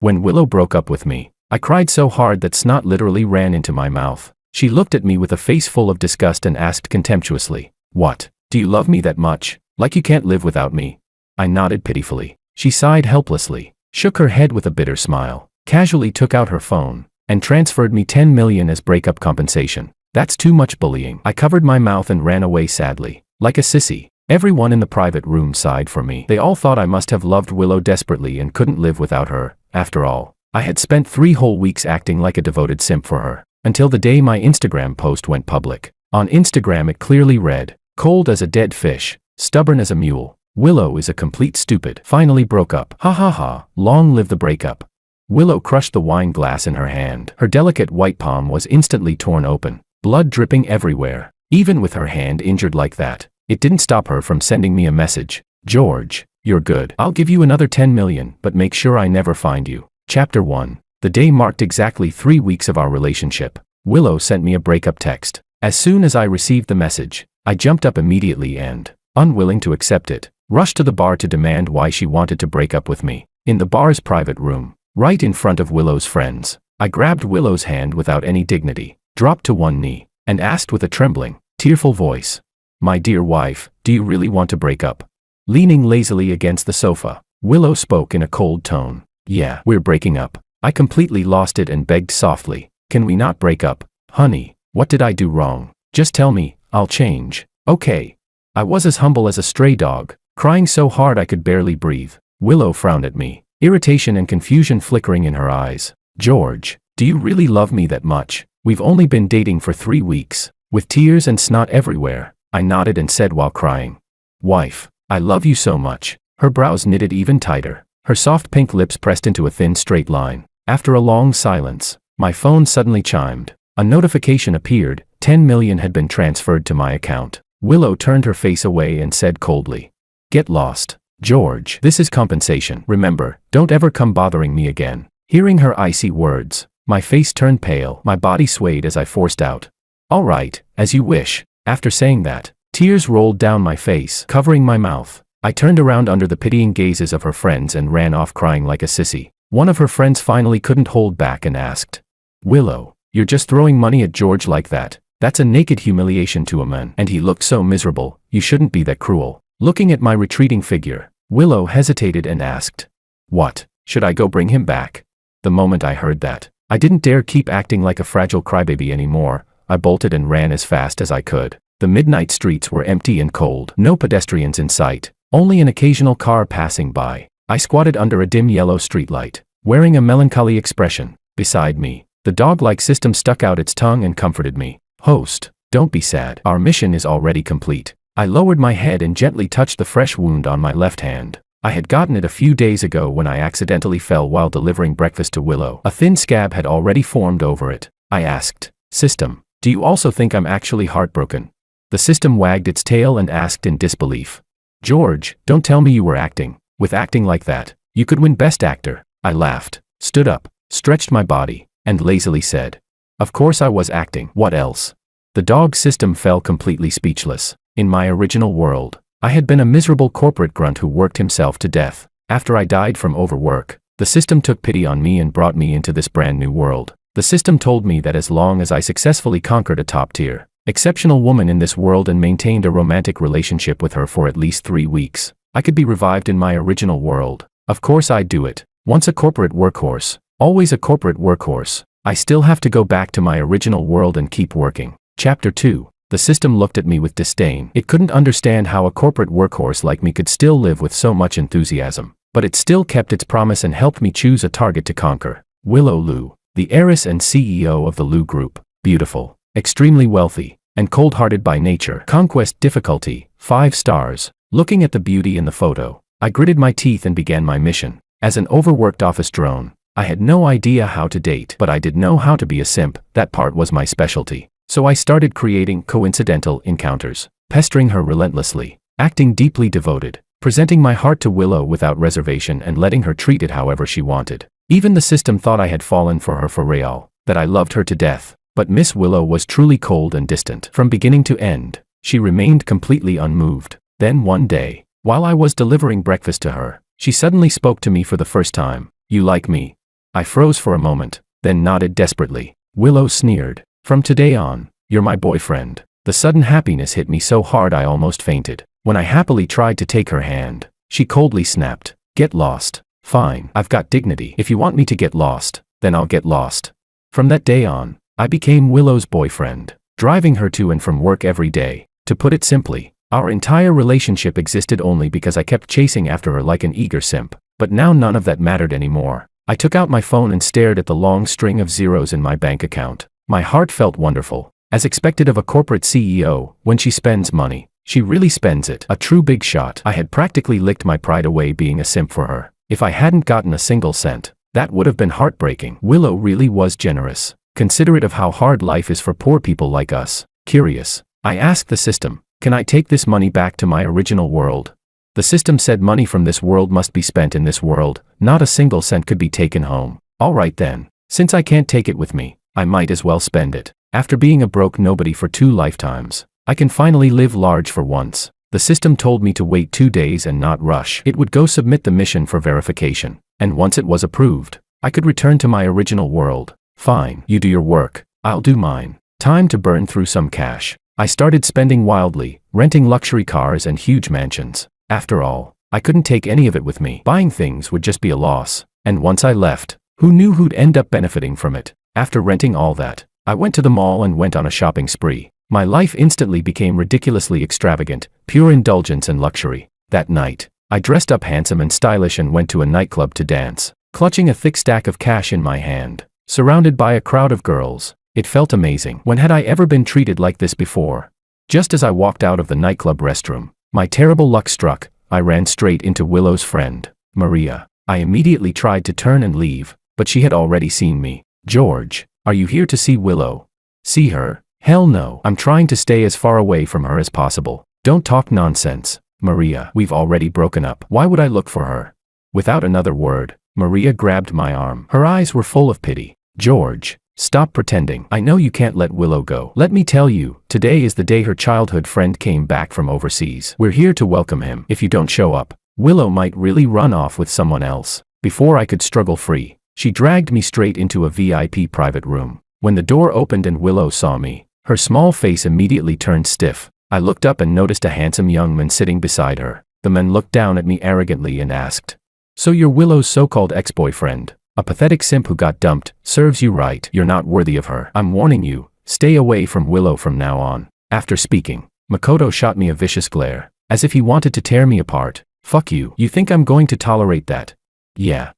When Willow broke up with me, I cried so hard that snot literally ran into my mouth. She looked at me with a face full of disgust and asked contemptuously, "What? Do you love me that much? Like you can't live without me?" I nodded pitifully. She sighed helplessly, shook her head with a bitter smile, casually took out her phone, and transferred me 10 million as breakup compensation. That's too much bullying. I covered my mouth and ran away sadly, like a sissy. Everyone in the private room sighed for me. They all thought I must have loved Willow desperately and couldn't live without her. After all, I had spent 3 whole weeks acting like a devoted simp for her, until the day my Instagram post went public. On Instagram it clearly read, "Cold as a dead fish, stubborn as a mule. Willow is a complete stupid. Finally broke up. Ha ha ha, long live the breakup." Willow crushed the wine glass in her hand. Her delicate white palm was instantly torn open, blood dripping everywhere. Even with her hand injured like that, it didn't stop her from sending me a message. "George, you're good. I'll give you another 10 million, but make sure I never find you." Chapter 1. The day marked exactly 3 weeks of our relationship. Willow sent me a breakup text. As soon as I received the message, I jumped up immediately and, unwilling to accept it, rushed to the bar to demand why she wanted to break up with me. In the bar's private room, right in front of Willow's friends, I grabbed Willow's hand without any dignity, dropped to one knee, and asked with a trembling, tearful voice, "My dear wife, do you really want to break up?" Leaning lazily against the sofa, Willow spoke in a cold tone. "Yeah, we're breaking up." I completely lost it and begged softly, "Can we not break up? Honey, what did I do wrong? Just tell me, I'll change, okay?" I was as humble as a stray dog, crying so hard I could barely breathe. Willow frowned at me, irritation and confusion flickering in her eyes. "George, do you really love me that much? We've only been dating for 3 weeks." With tears and snot everywhere, I nodded and said while crying, "Wife, I love you so much." Her brows knitted even tighter, her soft pink lips pressed into a thin straight line. After a long silence, my phone suddenly chimed. A notification appeared. 10 million had been transferred to my account. Willow turned her face away and said coldly, "Get lost. George, this is compensation. Remember, don't ever come bothering me again." Hearing her icy words, my face turned pale, my body swayed as I forced out, "All right, as you wish." After saying that, tears rolled down my face, covering my mouth. I turned around under the pitying gazes of her friends and ran off crying like a sissy. One of her friends finally couldn't hold back and asked, "Willow, you're just throwing money at George like that? That's a naked humiliation to a man. And he looked so miserable. You shouldn't be that cruel." Looking at my retreating figure, Willow hesitated and asked, "What, should I go bring him back?" The moment I heard that, I didn't dare keep acting like a fragile crybaby anymore. I bolted and ran as fast as I could. The midnight streets were empty and cold. No pedestrians in sight, only an occasional car passing by. I squatted under a dim yellow streetlight, wearing a melancholy expression. Beside me, the dog-like system stuck out its tongue and comforted me. "Host, don't be sad. Our mission is already complete." I lowered my head and gently touched the fresh wound on my left hand. I had gotten it a few days ago when I accidentally fell while delivering breakfast to Willow. A thin scab had already formed over it. I asked, "System, do you also think I'm actually heartbroken?" The system wagged its tail and asked in disbelief, "George, don't tell me you were acting. With acting like that, you could win Best Actor." I laughed, stood up, stretched my body, and lazily said, "Of course I was acting. What else?" The dog system fell completely speechless. In my original world, I had been a miserable corporate grunt who worked himself to death. After I died from overwork, the system took pity on me and brought me into this brand new world. The system told me that as long as I successfully conquered a top-tier, exceptional woman in this world and maintained a romantic relationship with her for at least 3 weeks, I could be revived in my original world. Of course I'd do it. Once a corporate workhorse, always a corporate workhorse. I still have to go back to my original world and keep working. Chapter 2. The system looked at me with disdain. It couldn't understand how a corporate workhorse like me could still live with so much enthusiasm. But it still kept its promise and helped me choose a target to conquer. Willow Liu, the heiress and CEO of the Liu Group. Beautiful, extremely wealthy, and cold-hearted by nature. Conquest difficulty, 5 stars. Looking at the beauty in the photo, I gritted my teeth and began my mission. As an overworked office drone, I had no idea how to date, but I did know how to be a simp. That part was my specialty. So I started creating coincidental encounters, pestering her relentlessly, acting deeply devoted, presenting my heart to Willow without reservation and letting her treat it however she wanted. Even the system thought I had fallen for her for real, that I loved her to death. But Miss Willow was truly cold and distant. From beginning to end, she remained completely unmoved. Then one day, while I was delivering breakfast to her, she suddenly spoke to me for the first time. "You like me?" I froze for a moment, then nodded desperately. Willow sneered. From today on, you're my boyfriend. The sudden happiness hit me so hard I almost fainted. When I happily tried to take her hand, she coldly snapped. Get lost. Fine, I've got dignity. If you want me to get lost, then I'll get lost. From that day on, I became Willow's boyfriend, driving her to and from work every day. To put it simply, our entire relationship existed only because I kept chasing after her like an eager simp. But now none of that mattered anymore. I took out my phone and stared at the long string of zeros in my bank account. My heart felt wonderful. As expected of a corporate CEO, when she spends money, she really spends it. A true big shot. I had practically licked my pride away being a simp for her. If I hadn't gotten a single cent, that would have been heartbreaking. Willow really was generous, considerate of how hard life is for poor people like us. Curious, I asked the system, can I take this money back to my original world? The system said money from this world must be spent in this world, not a single cent could be taken home. Alright then, since I can't take it with me, I might as well spend it. After being a broke nobody for 2 lifetimes, I can finally live large for once. The system told me to wait 2 days and not rush. It would go submit the mission for verification, and once it was approved, I could return to my original world. Fine, you do your work, I'll do mine. Time to burn through some cash. I started spending wildly, renting luxury cars and huge mansions. After all, I couldn't take any of it with me. Buying things would just be a loss, and once I left, who knew who'd end up benefiting from it? After renting all that, I went to the mall and went on a shopping spree. My life instantly became ridiculously extravagant, pure indulgence and luxury. That night, I dressed up handsome and stylish and went to a nightclub to dance, clutching a thick stack of cash in my hand, surrounded by a crowd of girls. It felt amazing. When had I ever been treated like this before? Just as I walked out of the nightclub restroom, my terrible luck struck. I ran straight into Willow's friend, Maria. I immediately tried to turn and leave, but she had already seen me. George, are you here to see Willow? See her? Hell no. I'm trying to stay as far away from her as possible. Don't talk nonsense, Maria. We've already broken up. Why would I look for her? Without another word, Maria grabbed my arm. Her eyes were full of pity. George, stop pretending. I know you can't let Willow go. Let me tell you, today is the day her childhood friend came back from overseas. We're here to welcome him. If you don't show up, Willow might really run off with someone else. Before I could struggle free, she dragged me straight into a VIP private room. When the door opened and Willow saw me, her small face immediately turned stiff. I looked up and noticed a handsome young man sitting beside her. The man looked down at me arrogantly and asked, "So you're Willow's so-called ex-boyfriend? A pathetic simp who got dumped. Serves you right. You're not worthy of her. I'm warning you, stay away from Willow from now on." After speaking, Makoto shot me a vicious glare, as if he wanted to tear me apart. Fuck you. You think I'm going to tolerate that? Yeah,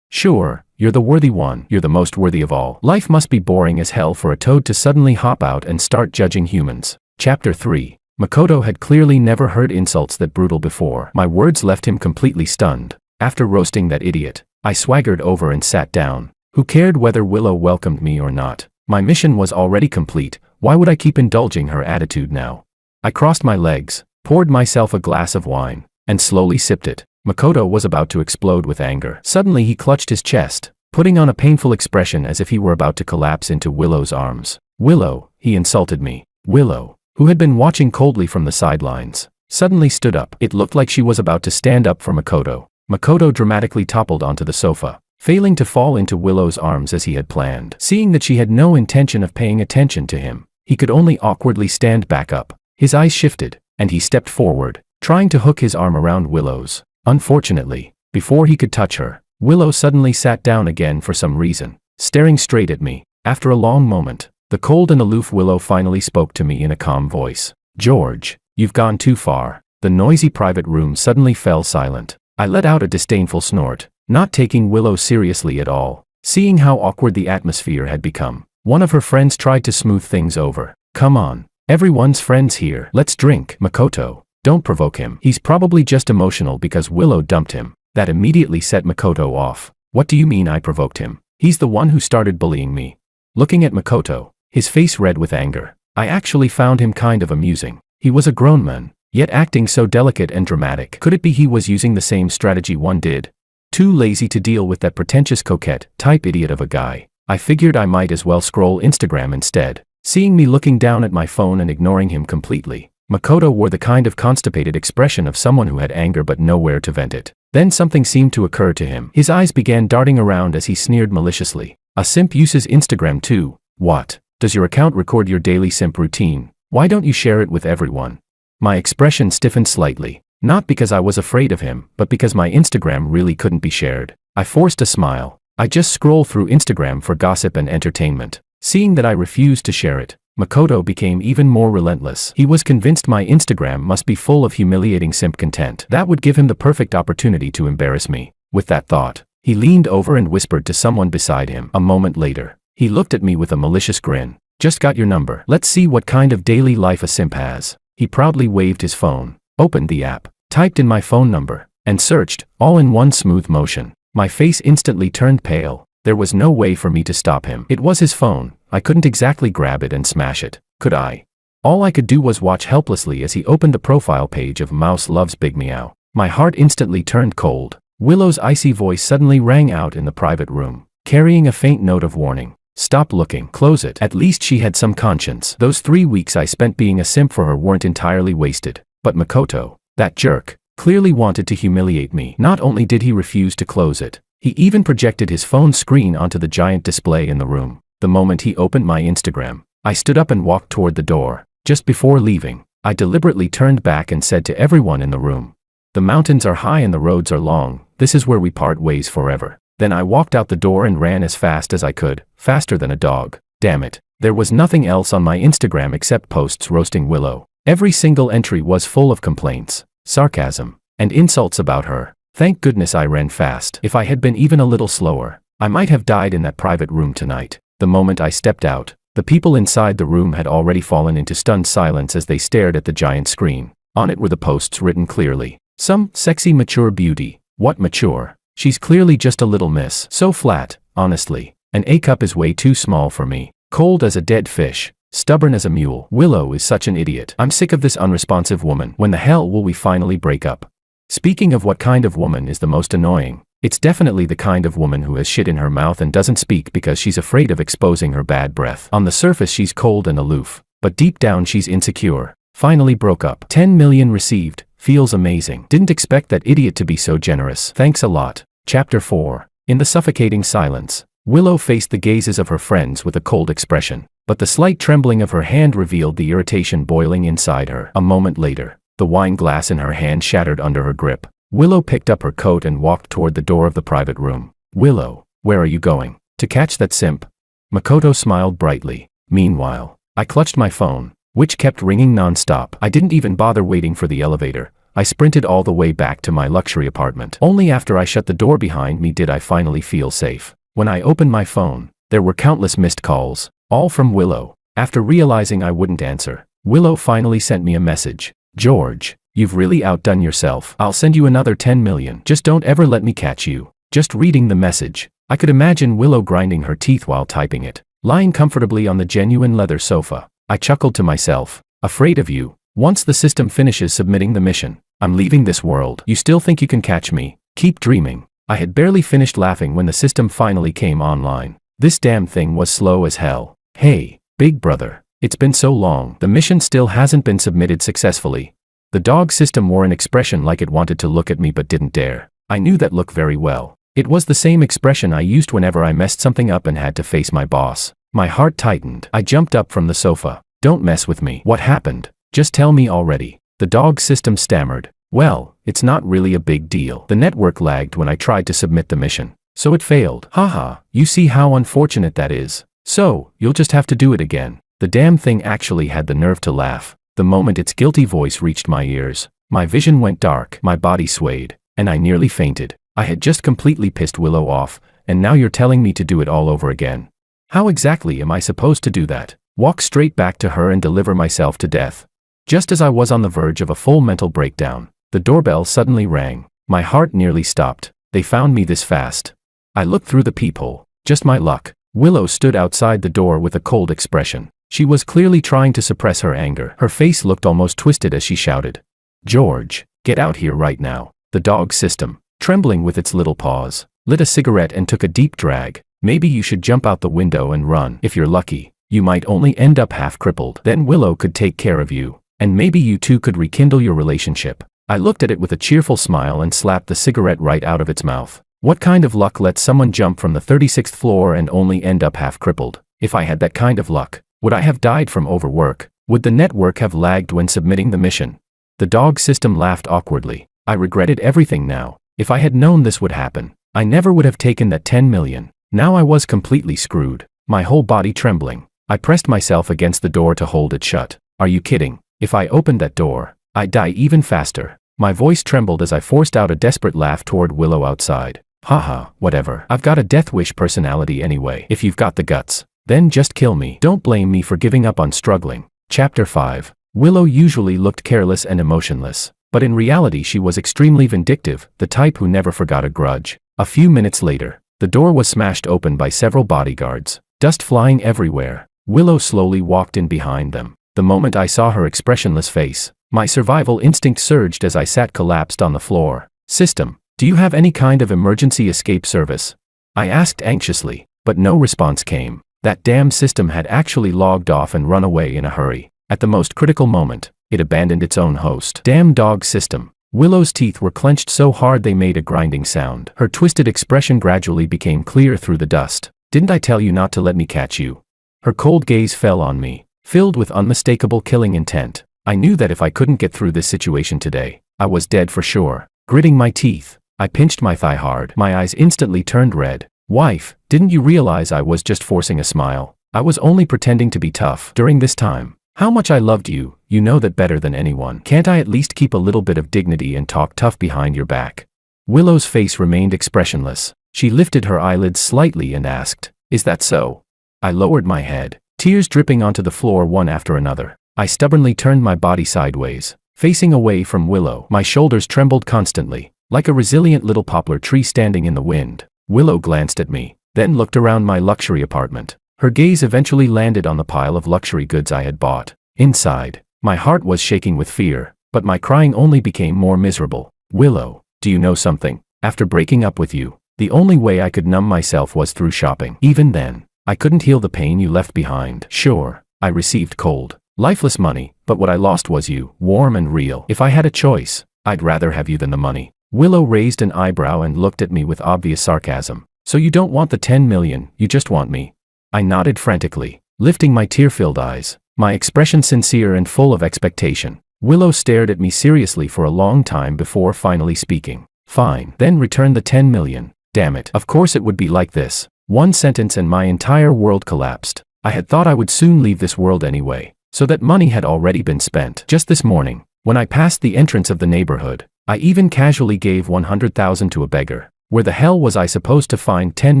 sure. You're the worthy one. You're the most worthy of all. Life must be boring as hell for a toad to suddenly hop out and start judging humans. Chapter 3. Makoto had clearly never heard insults that brutal before. My words left him completely stunned. After roasting that idiot, I swaggered over and sat down. Who cared whether Willow welcomed me or not? My mission was already complete. Why would I keep indulging her attitude now? I crossed my legs, poured myself a glass of wine, and slowly sipped it. Makoto was about to explode with anger. Suddenly he clutched his chest, putting on a painful expression as if he were about to collapse into Willow's arms. Willow, he insulted me. Willow, who had been watching coldly from the sidelines, suddenly stood up. It looked like she was about to stand up for Makoto. Makoto dramatically toppled onto the sofa, failing to fall into Willow's arms as he had planned. Seeing that she had no intention of paying attention to him, he could only awkwardly stand back up. His eyes shifted, and he stepped forward, trying to hook his arm around Willow's. Unfortunately, before he could touch her, Willow suddenly sat down again for some reason, staring straight at me. After a long moment, the cold and aloof Willow finally spoke to me in a calm voice. "George, you've gone too far." The noisy private room suddenly fell silent. I let out a disdainful snort, not taking Willow seriously at all. Seeing how awkward the atmosphere had become, one of her friends tried to smooth things over. "Come on, everyone's friends here. Let's drink." "Makoto, don't provoke him. He's probably just emotional because Willow dumped him." That immediately set Makoto off. "What do you mean I provoked him? He's the one who started bullying me." Looking at Makoto, his face red with anger, I actually found him kind of amusing. He was a grown man, yet acting so delicate and dramatic. Could it be he was using the same strategy one did? Too lazy to deal with that pretentious coquette-type idiot of a guy, I figured I might as well scroll Instagram instead. Seeing me looking down at my phone and ignoring him completely, Makoto wore the kind of constipated expression of someone who had anger but nowhere to vent it. Then something seemed to occur to him. His eyes began darting around as he sneered maliciously. A simp uses Instagram too. What? Does your account record your daily simp routine? Why don't you share it with everyone? My expression stiffened slightly. Not because I was afraid of him, but because my Instagram really couldn't be shared. I forced a smile. I just scroll through Instagram for gossip and entertainment. Seeing that I refused to share it, Makoto became even more relentless. He was convinced my Instagram must be full of humiliating simp content. That would give him the perfect opportunity to embarrass me. With that thought, he leaned over and whispered to someone beside him. A moment later, he looked at me with a malicious grin. Just got your number. Let's see what kind of daily life a simp has. He proudly waved his phone, opened the app, typed in my phone number, and searched, all in one smooth motion. My face instantly turned pale. There was no way for me to stop him. It was his phone. I couldn't exactly grab it and smash it, could I? All I could do was watch helplessly as he opened the profile page of Mouse Loves Big Meow. My heart instantly turned cold. Willow's icy voice suddenly rang out in the private room, carrying a faint note of warning. Stop looking. Close it. At least she had some conscience. Those 3 weeks I spent being a simp for her weren't entirely wasted. But Makoto, that jerk, clearly wanted to humiliate me. Not only did he refuse to close it, he even projected his phone screen onto the giant display in the room. The moment he opened my Instagram, I stood up and walked toward the door. Just before leaving, I deliberately turned back and said to everyone in the room, "The mountains are high and the roads are long. This is where we part ways forever." Then I walked out the door and ran as fast as I could, faster than a dog. Damn it. There was nothing else on my Instagram except posts roasting Willow. Every single entry was full of complaints, sarcasm, and insults about her. Thank goodness I ran fast. If I had been even a little slower, I might have died in that private room tonight. The moment I stepped out, the people inside the room had already fallen into stunned silence as they stared at the giant screen. On it were the posts written clearly. Some sexy mature beauty. What mature? She's clearly just a little miss. So flat, honestly. An A cup is way too small for me. Cold as a dead fish. Stubborn as a mule. Willow is such an idiot. I'm sick of this unresponsive woman. When the hell will we finally break up? Speaking of what kind of woman is the most annoying, it's definitely the kind of woman who has shit in her mouth and doesn't speak because she's afraid of exposing her bad breath. On the surface she's cold and aloof, but deep down she's insecure. Finally broke up. 10 million received. Feels amazing. Didn't expect that idiot to be so generous. Thanks a lot. Chapter 4. In the suffocating silence, Willow faced the gazes of her friends with a cold expression, but the slight trembling of her hand revealed the irritation boiling inside her. A moment later, the wine glass in her hand shattered under her grip. Willow picked up her coat and walked toward the door of the private room. Willow, where are you going? To catch that simp? Makoto smiled brightly. Meanwhile, I clutched my phone, which kept ringing non-stop. I didn't even bother waiting for the elevator. I sprinted all the way back to my luxury apartment. Only after I shut the door behind me did I finally feel safe. When I opened my phone, there were countless missed calls, all from Willow. After realizing I wouldn't answer, Willow finally sent me a message. George, you've really outdone yourself. I'll send you another 10 million. Just don't ever let me catch you. Just reading the message, I could imagine Willow grinding her teeth while typing it. Lying comfortably on the genuine leather sofa, I chuckled to myself. Afraid of you. Once the system finishes submitting the mission, I'm leaving this world. You still think you can catch me? Keep dreaming. I had barely finished laughing when the system finally came online. This damn thing was slow as hell. Hey, big brother. It's been so long. The mission still hasn't been submitted successfully. The dog system wore an expression like it wanted to look at me but didn't dare. I knew that look very well. It was the same expression I used whenever I messed something up and had to face my boss. My heart tightened. I jumped up from the sofa. Don't mess with me. What happened? Just tell me already. The dog system stammered. Well, it's not really a big deal. The network lagged when I tried to submit the mission, so it failed. Haha, you see how unfortunate that is. So, you'll just have to do it again. The damn thing actually had the nerve to laugh. The moment its guilty voice reached my ears, my vision went dark, my body swayed, and I nearly fainted. I had just completely pissed Willow off, and now you're telling me to do it all over again. How exactly am I supposed to do that? Walk straight back to her and deliver myself to death? Just as I was on the verge of a full mental breakdown, the doorbell suddenly rang. My heart nearly stopped. They found me this fast. I looked through the peephole. Just my luck. Willow stood outside the door with a cold expression. She was clearly trying to suppress her anger. Her face looked almost twisted as she shouted, "George, get out here right now." The dog system, trembling with its little paws, lit a cigarette and took a deep drag. Maybe you should jump out the window and run. If you're lucky, you might only end up half crippled. Then Willow could take care of you. And maybe you two could rekindle your relationship. I looked at it with a cheerful smile and slapped the cigarette right out of its mouth. What kind of luck lets someone jump from the 36th floor and only end up half crippled? If I had that kind of luck, would I have died from overwork? Would the network have lagged when submitting the mission? The dog system laughed awkwardly. I regretted everything now. If I had known this would happen, I never would have taken that 10 million. Now I was completely screwed, my whole body trembling. I pressed myself against the door to hold it shut. Are you kidding? If I opened that door, I'd die even faster. My voice trembled as I forced out a desperate laugh toward Willow outside. Haha, whatever. I've got a death wish personality anyway. If you've got the guts, then just kill me. Don't blame me for giving up on struggling. Chapter 5. Willow usually looked careless and emotionless, but in reality she was extremely vindictive, the type who never forgot a grudge. A few minutes later, the door was smashed open by several bodyguards, dust flying everywhere. Willow slowly walked in behind them. The moment I saw her expressionless face, my survival instinct surged as I sat collapsed on the floor. System, do you have any kind of emergency escape service? I asked anxiously, but no response came. That damn system had actually logged off and run away in a hurry. At the most critical moment, it abandoned its own host. Damn dog system. Willow's teeth were clenched so hard they made a grinding sound. Her twisted expression gradually became clear through the dust. Didn't I tell you not to let me catch you? Her cold gaze fell on me, filled with unmistakable killing intent. I knew that if I couldn't get through this situation today, I was dead for sure. Gritting my teeth, I pinched my thigh hard. My eyes instantly turned red. Wife, didn't you realize I was just forcing a smile? I was only pretending to be tough. During this time, how much I loved you, you know that better than anyone. Can't I at least keep a little bit of dignity and talk tough behind your back? Willow's face remained expressionless. She lifted her eyelids slightly and asked, "Is that so?" I lowered my head, tears dripping onto the floor one after another. I stubbornly turned my body sideways, facing away from Willow. My shoulders trembled constantly, like a resilient little poplar tree standing in the wind. Willow glanced at me, then looked around my luxury apartment. Her gaze eventually landed on the pile of luxury goods I had bought. Inside, my heart was shaking with fear, but my crying only became more miserable. Willow, do you know something? After breaking up with you, the only way I could numb myself was through shopping. Even then, I couldn't heal the pain you left behind. Sure, I received cold, lifeless money, but what I lost was you, warm and real. If I had a choice, I'd rather have you than the money. Willow raised an eyebrow and looked at me with obvious sarcasm. So you don't want the 10 million, you just want me? I nodded frantically, lifting my tear-filled eyes, my expression sincere and full of expectation. Willow stared at me seriously for a long time before finally speaking. Fine, then return the 10 million. Damn it. Of course it would be like this. One sentence and my entire world collapsed. I had thought I would soon leave this world anyway, so that money had already been spent. Just this morning, when I passed the entrance of the neighborhood, I even casually gave 100,000 to a beggar. Where the hell was I supposed to find 10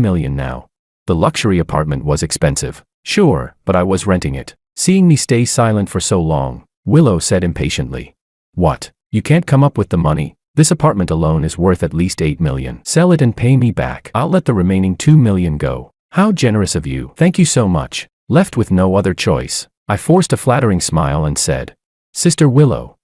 million now? The luxury apartment was expensive. Sure, but I was renting it. Seeing me stay silent for so long, Willow said impatiently. What? You can't come up with the money? This apartment alone is worth at least 8 million. Sell it and pay me back. I'll let the remaining 2 million go. How generous of you. Thank you so much. Left with no other choice, I forced a flattering smile and said, Sister Willow,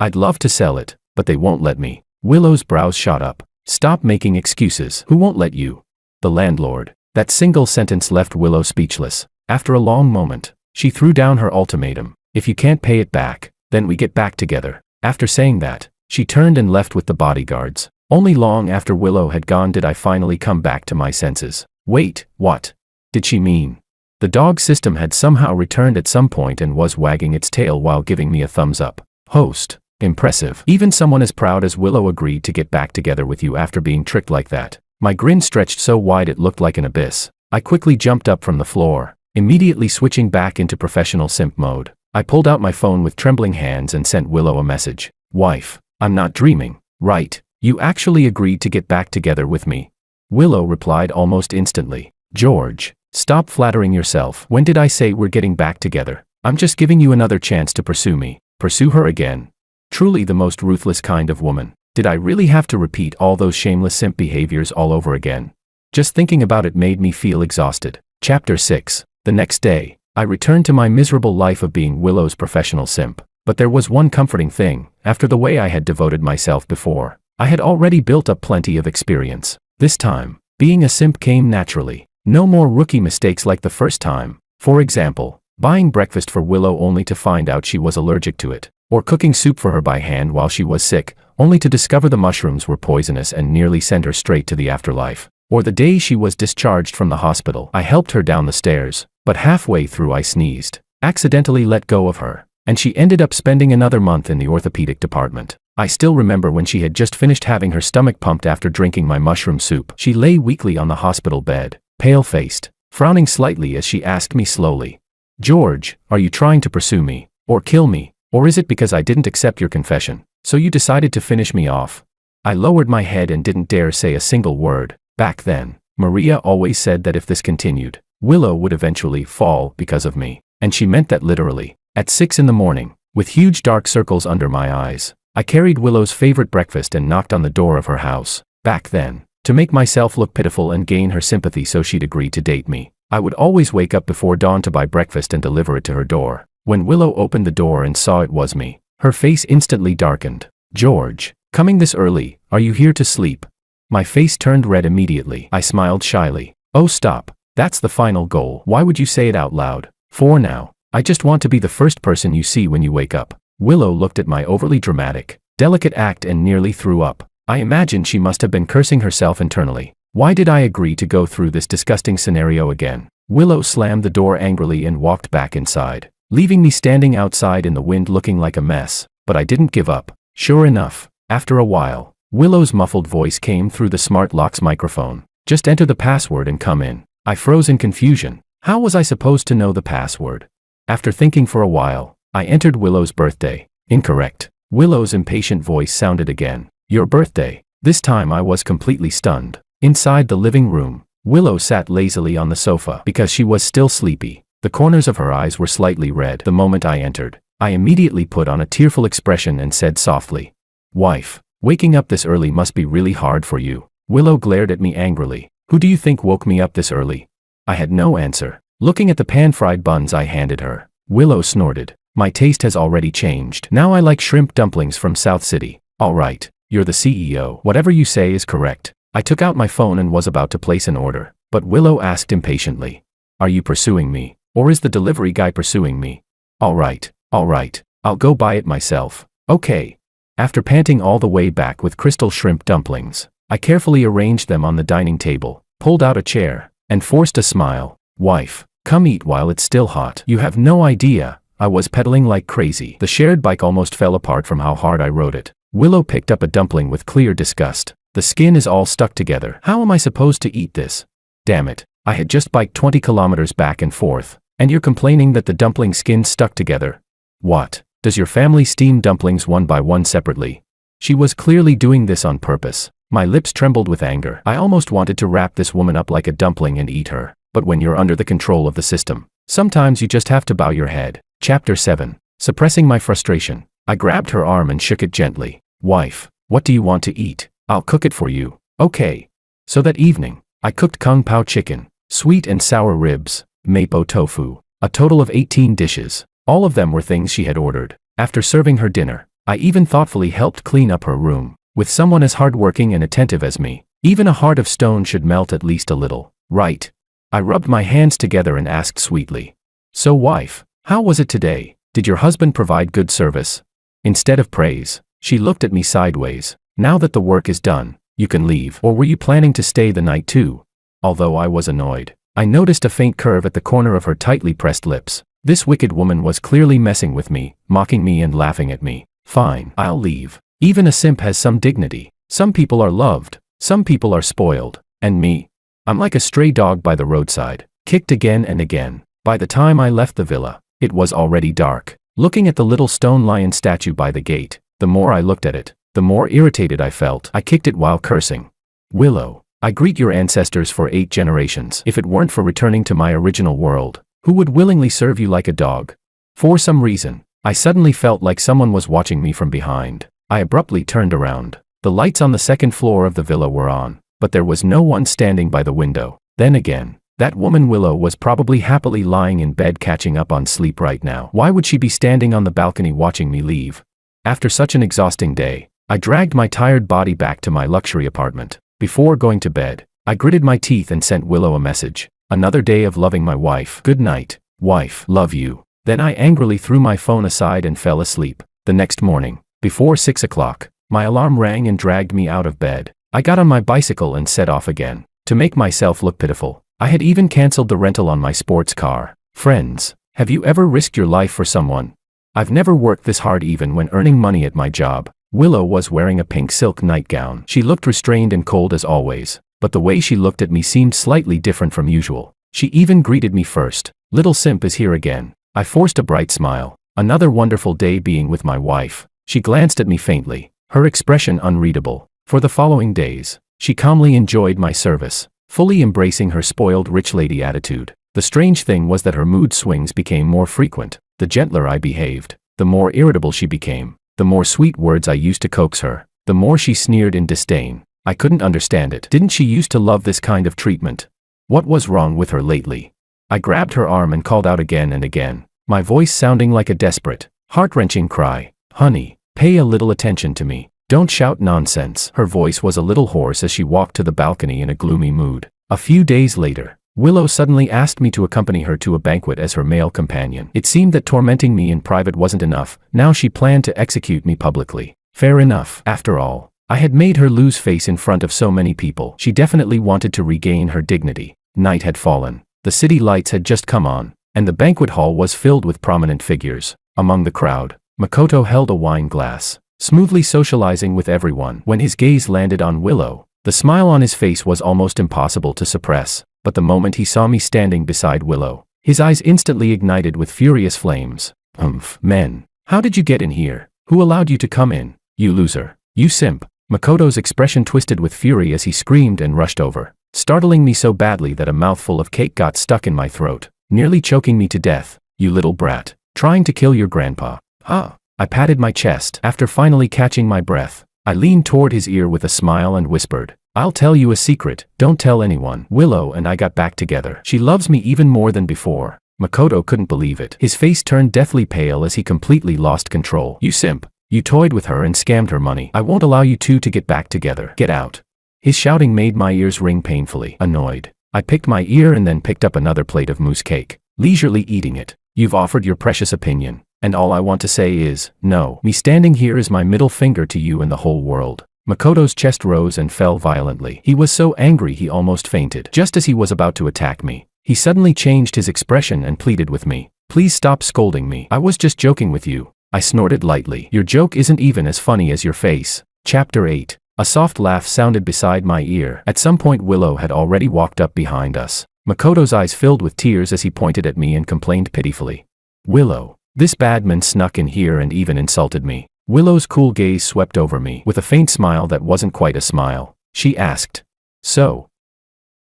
I'd love to sell it, but they won't let me. Willow's brows shot up. Stop making excuses. Who won't let you? The landlord. That single sentence left Willow speechless. After a long moment, she threw down her ultimatum. If you can't pay it back, then we get back together. After saying that, she turned and left with the bodyguards. Only long after Willow had gone did I finally come back to my senses. Wait, what did she mean? The dog system had somehow returned at some point and was wagging its tail while giving me a thumbs up. Host. Impressive. Even someone as proud as Willow agreed to get back together with you after being tricked like that. My grin stretched so wide it looked like an abyss. I quickly jumped up from the floor, immediately switching back into professional simp mode. I pulled out my phone with trembling hands and sent Willow a message. Wife, I'm not dreaming, right? You actually agreed to get back together with me. Willow replied almost instantly. George, stop flattering yourself. When did I say we're getting back together? I'm just giving you another chance to pursue me. Pursue her again. Truly the most ruthless kind of woman. Did I really have to repeat all those shameless simp behaviors all over again? Just thinking about it made me feel exhausted. Chapter 6. The next day, I returned to my miserable life of being Willow's professional simp. But there was one comforting thing. After the way I had devoted myself before, I had already built up plenty of experience. This time, being a simp came naturally. No more rookie mistakes like the first time. For example, buying breakfast for Willow only to find out she was allergic to it, or cooking soup for her by hand while she was sick, only to discover the mushrooms were poisonous and nearly send her straight to the afterlife. Or the day she was discharged from the hospital. I helped her down the stairs, but halfway through I sneezed, accidentally let go of her, and she ended up spending another month in the orthopedic department. I still remember when she had just finished having her stomach pumped after drinking my mushroom soup. She lay weakly on the hospital bed, pale-faced, frowning slightly as she asked me slowly, "George, are you trying to pursue me, or kill me, or is it because I didn't accept your confession, so you decided to finish me off?" I lowered my head and didn't dare say a single word. Back then, Maria always said that if this continued, Willow would eventually fall because of me, and she meant that literally. At 6 in the morning, with huge dark circles under my eyes, I carried Willow's favorite breakfast and knocked on the door of her house. Back then, to make myself look pitiful and gain her sympathy so she'd agree to date me, I would always wake up before dawn to buy breakfast and deliver it to her door. When Willow opened the door and saw it was me, her face instantly darkened. "George, coming this early, are you here to sleep?" My face turned red immediately. I smiled shyly. "Oh, stop. That's the final goal. Why would you say it out loud? For now, I just want to be the first person you see when you wake up." Willow looked at my overly dramatic, delicate act and nearly threw up. I imagine she must have been cursing herself internally. Why did I agree to go through this disgusting scenario again? Willow slammed the door angrily and walked back inside, leaving me standing outside in the wind looking like a mess. But I didn't give up. Sure enough, after a while, Willow's muffled voice came through the smart lock's microphone. "Just enter the password and come in." I froze in confusion. How was I supposed to know the password? After thinking for a while, I entered Willow's birthday. Incorrect. Willow's impatient voice sounded again. "Your birthday." This time I was completely stunned. Inside the living room, Willow sat lazily on the sofa because she was still sleepy. The corners of her eyes were slightly red. The moment I entered, I immediately put on a tearful expression and said softly, "Wife, waking up this early must be really hard for you." Willow glared at me angrily. "Who do you think woke me up this early?" I had no answer. Looking at the pan-fried buns I handed her, Willow snorted. "My taste has already changed. Now I like shrimp dumplings from South City." "All right, you're the CEO. Whatever you say is correct." I took out my phone and was about to place an order, but Willow asked impatiently, "Are you pursuing me, or is the delivery guy pursuing me?" All right, I'll go buy it myself." "Okay." After panting all the way back with crystal shrimp dumplings, I carefully arranged them on the dining table, pulled out a chair, and forced a smile. "Wife, come eat while it's still hot." You have no idea, I was pedaling like crazy. The shared bike almost fell apart from how hard I rode it. Willow picked up a dumpling with clear disgust. "The skin is all stuck together. How am I supposed to eat this?" "Damn it, I had just biked 20 kilometers back and forth, and you're complaining that the dumpling skin stuck together? What? Does your family steam dumplings one by one separately?" She was clearly doing this on purpose. My lips trembled with anger. I almost wanted to wrap this woman up like a dumpling and eat her. But when you're under the control of the system, sometimes you just have to bow your head. Chapter 7. Suppressing my frustration, I grabbed her arm and shook it gently. "Wife, what do you want to eat? I'll cook it for you." "Okay." So that evening, I cooked kung pao chicken, sweet and sour ribs, mapo tofu, a total of 18 dishes. All of them were things she had ordered. After serving her dinner, I even thoughtfully helped clean up her room. With someone as hardworking and attentive as me, even a heart of stone should melt at least a little, right? I rubbed my hands together and asked sweetly, "So wife, how was it today? Did your husband provide good service?" Instead of praise, she looked at me sideways. "Now that the work is done, you can leave. Or were you planning to stay the night too?" Although I was annoyed, I noticed a faint curve at the corner of her tightly pressed lips. This wicked woman was clearly messing with me, mocking me and laughing at me. "Fine, I'll leave. Even a simp has some dignity. Some people are loved, some people are spoiled, and me? I'm like a stray dog by the roadside, kicked again and again." By the time I left the villa, it was already dark. Looking at the little stone lion statue by the gate, the more I looked at it, the more irritated I felt. I kicked it while cursing. "Willow, I greet your ancestors for 8 generations. If it weren't for returning to my original world, who would willingly serve you like a dog?" For some reason, I suddenly felt like someone was watching me from behind. I abruptly turned around. The lights on the second floor of the villa were on, but there was no one standing by the window. Then again, that woman Willow was probably happily lying in bed catching up on sleep right now. Why would she be standing on the balcony watching me leave? After such an exhausting day, I dragged my tired body back to my luxury apartment. Before going to bed, I gritted my teeth and sent Willow a message. "Another day of loving my wife. Good night." Wife, love you. Then I angrily threw my phone aside and fell asleep. The next morning, before 6 o'clock, my alarm rang and dragged me out of bed. I got on my bicycle and set off again. To make myself look pitiful, I had even cancelled the rental on my sports car. Friends, have you ever risked your life for someone? I've never worked this hard even when earning money at my job. Willow was wearing a pink silk nightgown. She looked restrained and cold as always, but the way she looked at me seemed slightly different from usual. She even greeted me first. Little Simp is here again. I forced a bright smile. Another wonderful day being with my wife. She glanced at me faintly, her expression unreadable. For the following days, she calmly enjoyed my service, fully embracing her spoiled rich lady attitude. The strange thing was that her mood swings became more frequent. The gentler I behaved, the more irritable she became. The more sweet words I used to coax her, the more she sneered in disdain. I couldn't understand it. Didn't she used to love this kind of treatment? What was wrong with her lately? I grabbed her arm and called out again and again, my voice sounding like a desperate, heart-wrenching cry. Honey, pay a little attention to me. Don't shout nonsense. Her voice was a little hoarse as she walked to the balcony in a gloomy mood. A few days later, Willow suddenly asked me to accompany her to a banquet as her male companion. It seemed that tormenting me in private wasn't enough. Now she planned to execute me publicly. Fair enough. After all, I had made her lose face in front of so many people. She definitely wanted to regain her dignity. Night had fallen. The city lights had just come on, and the banquet hall was filled with prominent figures. Among the crowd, Makoto held a wine glass, smoothly socializing with everyone. When his gaze landed on Willow, the smile on his face was almost impossible to suppress. But the moment he saw me standing beside Willow, his eyes instantly ignited with furious flames. Men, how did you get in here? Who allowed you to come in? You loser. You simp. Makoto's expression twisted with fury as he screamed and rushed over, startling me so badly that a mouthful of cake got stuck in my throat, nearly choking me to death. You little brat, trying to kill your grandpa. Ah! I patted my chest. After finally catching my breath, I leaned toward his ear with a smile and whispered, I'll tell you a secret, don't tell anyone. Willow and I got back together. She loves me even more than before. Makoto couldn't believe it. His face turned deathly pale as he completely lost control. You simp. You toyed with her and scammed her money. I won't allow you two to get back together. Get out. His shouting made my ears ring painfully. Annoyed, I picked my ear and then picked up another plate of mousse cake, leisurely eating it. You've offered your precious opinion, and all I want to say is, no. Me standing here is my middle finger to you and the whole world. Makoto's chest rose and fell violently. He was so angry he almost fainted. Just as he was about to attack me, he suddenly changed his expression and pleaded with me. Please stop scolding me. I was just joking with you. I snorted lightly. Your joke isn't even as funny as your face. Chapter 8. A soft laugh sounded beside my ear. At some point Willow had already walked up behind us. Makoto's eyes filled with tears as he pointed at me and complained pitifully. Willow, this badman snuck in here and even insulted me. Willow's cool gaze swept over me. With a faint smile that wasn't quite a smile, she asked, so?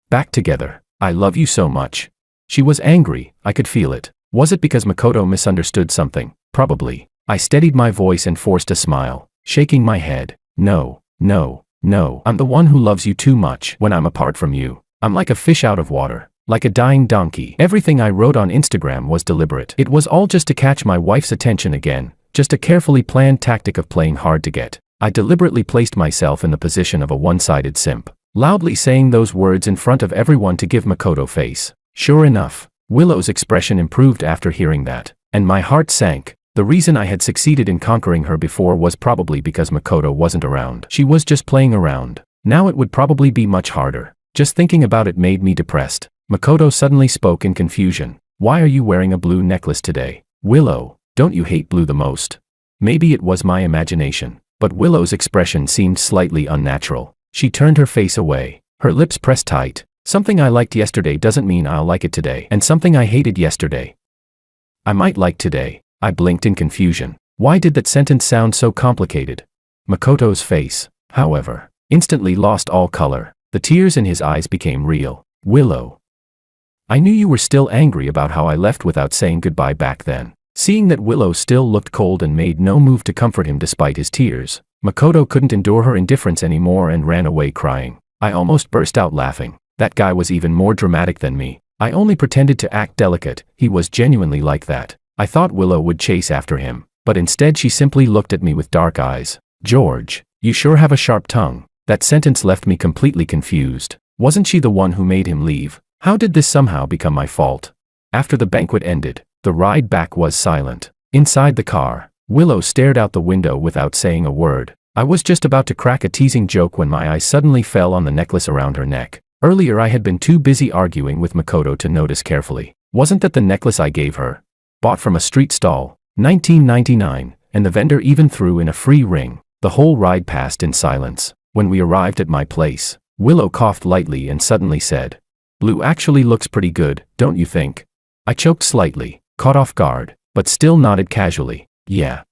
Back together. I love you so much. She was angry, I could feel it. Was it because Makoto misunderstood something? Probably. I steadied my voice and forced a smile, shaking my head. No, no, no. I'm the one who loves you too much. When I'm apart from you, I'm like a fish out of water, like a dying donkey. Everything I wrote on Instagram was deliberate. It was all just to catch my wife's attention again. Just a carefully planned tactic of playing hard to get. I deliberately placed myself in the position of a one-sided simp, loudly saying those words in front of everyone to give Makoto face. Sure enough, Willow's expression improved after hearing that, and my heart sank. The reason I had succeeded in conquering her before was probably because Makoto wasn't around. She was just playing around. Now it would probably be much harder. Just thinking about it made me depressed. Makoto suddenly spoke in confusion. Why are you wearing a blue necklace today? Willow. Don't you hate blue the most? Maybe it was my imagination, but Willow's expression seemed slightly unnatural. She turned her face away, her lips pressed tight. Something I liked yesterday doesn't mean I'll like it today, and something I hated yesterday, I might like today. I blinked in confusion. Why did that sentence sound so complicated? Makoto's face, however, instantly lost all color. The tears in his eyes became real. Willow. I knew you were still angry about how I left without saying goodbye back then. Seeing that Willow still looked cold and made no move to comfort him despite his tears, Makoto couldn't endure her indifference anymore and ran away crying. I almost burst out laughing. That guy was even more dramatic than me. I only pretended to act delicate. He was genuinely like that. I thought Willow would chase after him, but instead she simply looked at me with dark eyes. George, you sure have a sharp tongue. That sentence left me completely confused. Wasn't she the one who made him leave? How did this somehow become my fault? After the banquet ended, the ride back was silent. Inside the car, Willow stared out the window without saying a word. I was just about to crack a teasing joke when my eyes suddenly fell on the necklace around her neck. Earlier I had been too busy arguing with Makoto to notice carefully. Wasn't that the necklace I gave her? Bought from a street stall, $19.99, and the vendor even threw in a free ring. The whole ride passed in silence. When we arrived at my place, Willow coughed lightly and suddenly said, "Blue actually looks pretty good, don't you think?" I choked slightly, caught off guard, but still nodded casually. Yeah,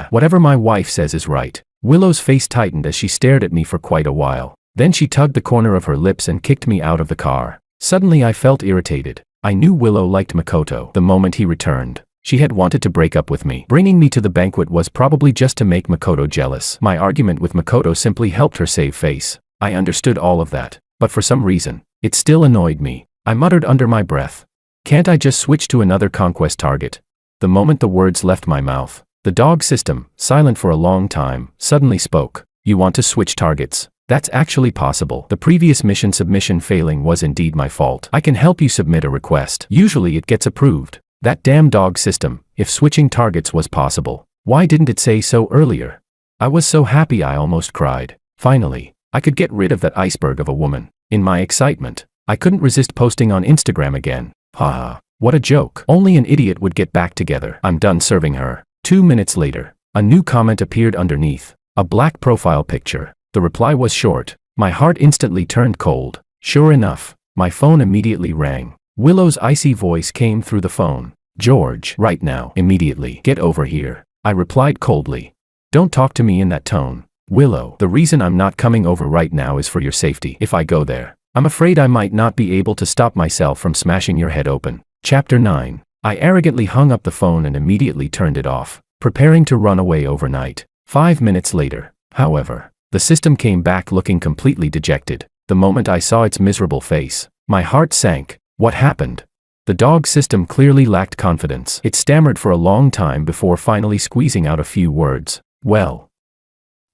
whatever my wife says is right." Willow's face tightened as she stared at me for quite a while. Then she tugged the corner of her lips and kicked me out of the car. Suddenly I felt irritated. I knew Willow liked Makoto the moment he returned. She had wanted to break up with me. Bringing me to the banquet was probably just to make Makoto jealous. My argument with Makoto simply helped her save face. I understood all of that, but for some reason, it still annoyed me. I muttered under my breath, "Can't I just switch to another conquest target?" The moment the words left my mouth, the dog system, silent for a long time, suddenly spoke. "You want to switch targets? That's actually possible. The previous mission submission failing was indeed my fault. I can help you submit a request. Usually it gets approved." That damn dog system, if switching targets was possible, why didn't it say so earlier? I was so happy I almost cried. Finally, I could get rid of that iceberg of a woman. In my excitement, I couldn't resist posting on Instagram again. Haha, what a joke. Only an idiot would get back together. I'm done serving her. 2 minutes later, a new comment appeared underneath, a black profile picture. The reply was short. My heart instantly turned cold. Sure enough, my phone immediately rang. Willow's icy voice came through the phone. "George, right now, immediately, get over here." I replied coldly. "Don't talk to me in that tone. Willow, the reason I'm not coming over right now is for your safety. If I go there, I'm afraid I might not be able to stop myself from smashing your head open." Chapter 9. I arrogantly hung up the phone and immediately turned it off, preparing to run away overnight. 5 minutes later, however, the system came back looking completely dejected. The moment I saw its miserable face, my heart sank. What happened? The dog system clearly lacked confidence. It stammered for a long time before finally squeezing out a few words. "Well,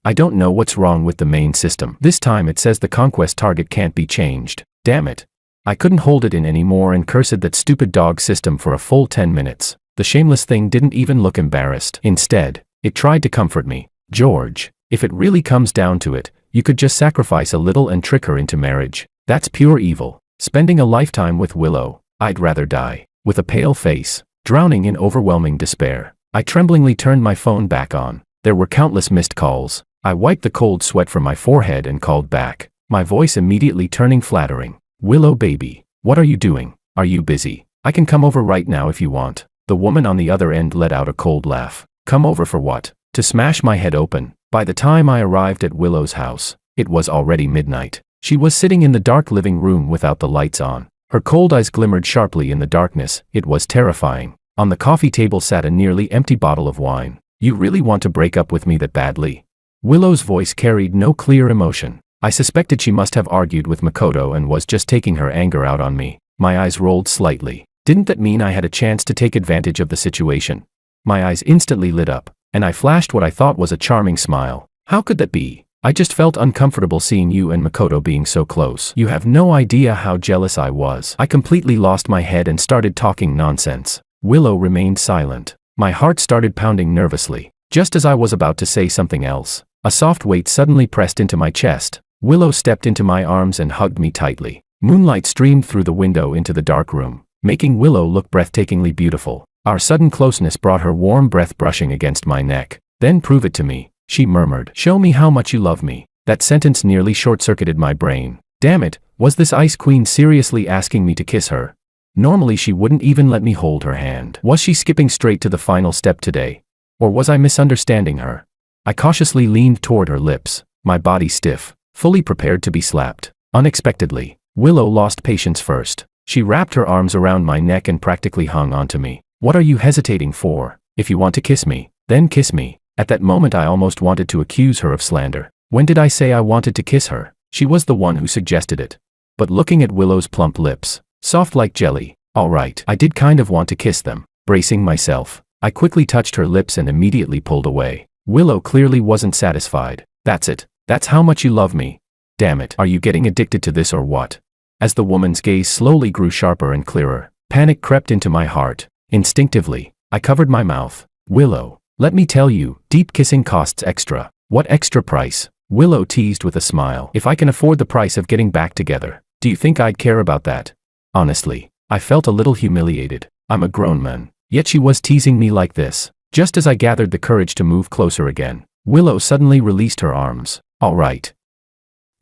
I don't know what's wrong with the main system. This time it says the conquest target can't be changed. Damn it." I couldn't hold it in anymore and cursed that stupid dog system for a full 10 minutes. The shameless thing didn't even look embarrassed. Instead, it tried to comfort me. "George, if it really comes down to it, you could just sacrifice a little and trick her into marriage. That's pure evil. Spending a lifetime with Willow, I'd rather die." With a pale face, drowning in overwhelming despair, I tremblingly turned my phone back on. There were countless missed calls. I wiped the cold sweat from my forehead and called back, my voice immediately turning flattering. "Willow baby, what are you doing? Are you busy? I can come over right now if you want." The woman on the other end let out a cold laugh. "Come over for what? To smash my head open?" By the time I arrived at Willow's house, it was already midnight. She was sitting in the dark living room without the lights on. Her cold eyes glimmered sharply in the darkness. It was terrifying. On the coffee table sat a nearly empty bottle of wine. "You really want to break up with me that badly?" Willow's voice carried no clear emotion. I suspected she must have argued with Makoto and was just taking her anger out on me. My eyes rolled slightly. Didn't that mean I had a chance to take advantage of the situation? My eyes instantly lit up, and I flashed what I thought was a charming smile. "How could that be? I just felt uncomfortable seeing you and Makoto being so close. You have no idea how jealous I was." I completely lost my head and started talking nonsense. Willow remained silent. My heart started pounding nervously. Just as I was about to say something else, a soft weight suddenly pressed into my chest. Willow stepped into my arms and hugged me tightly. Moonlight streamed through the window into the dark room, making Willow look breathtakingly beautiful. Our sudden closeness brought her warm breath brushing against my neck. "Then prove it to me," she murmured. "Show me how much you love me." That sentence nearly short-circuited my brain. Damn it, was this Ice Queen seriously asking me to kiss her? Normally she wouldn't even let me hold her hand. Was she skipping straight to the final step today? Or was I misunderstanding her? I cautiously leaned toward her lips, my body stiff, fully prepared to be slapped. Unexpectedly, Willow lost patience first. She wrapped her arms around my neck and practically hung onto me. "What are you hesitating for? If you want to kiss me, then kiss me." At that moment I almost wanted to accuse her of slander. When did I say I wanted to kiss her? She was the one who suggested it. But looking at Willow's plump lips, soft like jelly, all right, I did kind of want to kiss them. Bracing myself, I quickly touched her lips and immediately pulled away. Willow clearly wasn't satisfied. "That's it. That's how much you love me. Damn it, are you getting addicted to this or what?" As the woman's gaze slowly grew sharper and clearer, Panic crept into my heart. Instinctively, I covered my mouth. Willow, let me tell you, deep kissing costs extra. What extra price? Willow teased with a smile. If I can afford the price of getting back together, do you think I'd care about that? Honestly, I felt a little humiliated. I'm a grown man, yet she was teasing me like this. Just as I gathered the courage to move closer again, Willow suddenly released her arms. All right.